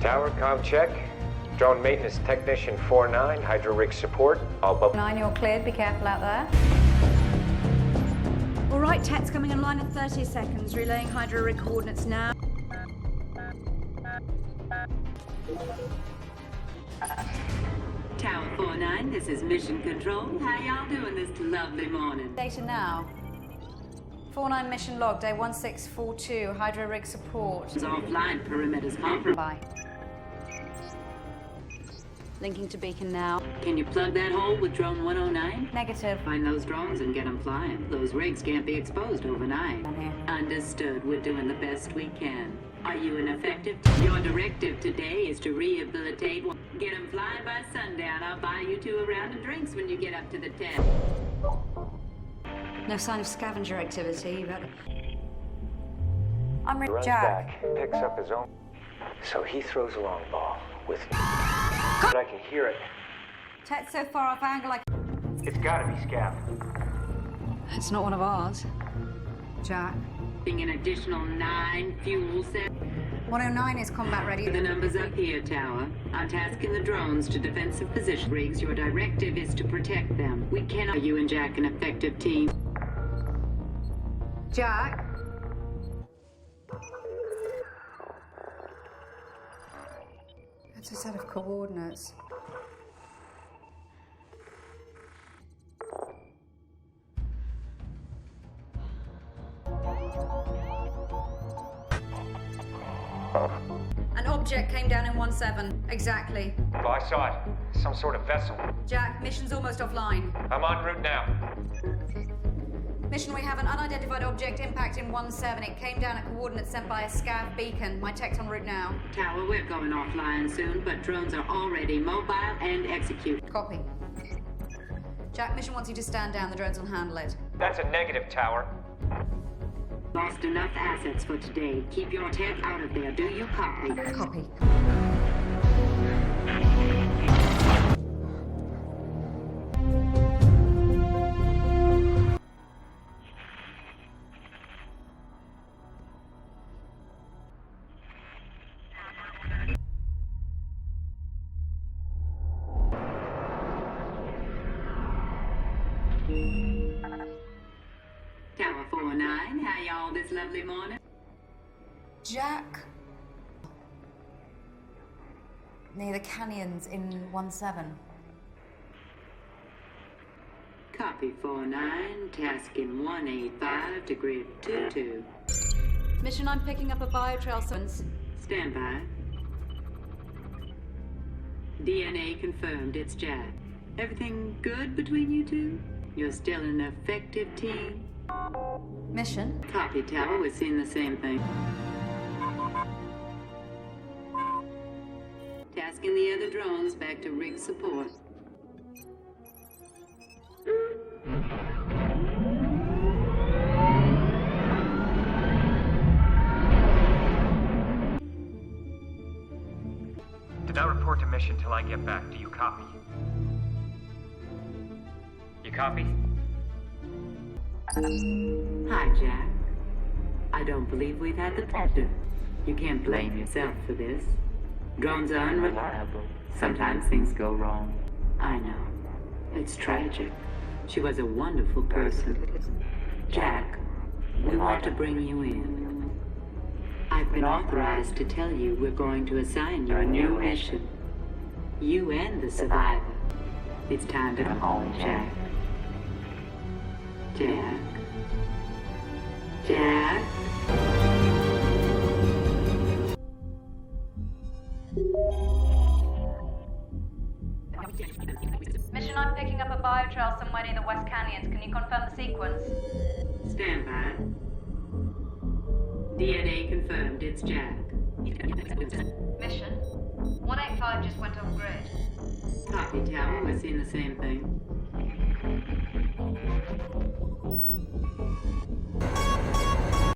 Tower, comm check. Drone maintenance technician 49, hydro rig support. All but 9, you're cleared. Be careful out there. All right, Tech's coming online in 30 seconds. Relaying hydro rig coordinates now. Tower 49, this is Mission Control. How y'all doing this lovely morning? Data now. 49 mission log, day 1642. Hydro rig support. It's offline, perimeter's compromised. Bye. Linking to beacon now. Can you plug that hole with drone 109? Negative. Find those drones and get them flying. Those rigs can't be exposed overnight. Okay. Understood. We're doing the best we can. Are you ineffective? Your directive today is to rehabilitate. Get them flying by sundown. I'll buy you 2 a round of drinks when you get up to the test. No sign of scavenger activity, but... I'm runs Jack. back, picks up his own. So he throws a long ball with. But I can hear it. Tech so far off angle, It's gotta be Scav. It's not one of ours. Jack. An additional 9 fuel cells. 109 is combat ready. The numbers up here, Tower. I'm tasking the drones to defensive position. Rigs, your directive is to protect them. We cannot. Are you and Jack an effective team? Jack? That's a set of coordinates. An object came down in 17. Exactly. Oh, I saw it. Some sort of vessel. Jack, mission's almost offline. I'm en route now. Mission, we have an unidentified object impacting 17. It came down at coordinates sent by a scav beacon. My tech's en route now. Tower, we're going offline soon, but drones are already mobile and execute. Copy. Jack, mission wants you to stand down. The drones will handle it. That's a negative, Tower. Lost enough assets for today. Keep your tech out of there. Do you copy? Copy. Tower 49, how y'all this lovely morning? Jack. Near the canyons in 17. Copy 49, tasking 185 to grid 22. Mission, I'm picking up a biotrail sequence. Stand by. DNA confirmed, it's Jack. Everything good between you two? You're still an effective team? Mission? Copy, Tower, we're seeing the same thing. Tasking the other drones back to rig support. Do not report to mission till I get back. Do you copy? You copy? Hi, Jack. I don't believe we've had the pleasure. You can't blame yourself for this. Drones are unreliable. Sometimes things go wrong. I know. It's tragic. She was a wonderful person. Jack, we want to bring you in. I've been authorized to tell you we're going to assign you a new mission. You and the survivor. It's time to come home, Jack. Jack. Jack. Mission, I'm picking up a biotrail somewhere near the West Canyons. Can you confirm the sequence? Stand by. DNA confirmed, it's Jack. Mission? 185 just went off grid. Copy, Tower, we're seeing the same thing.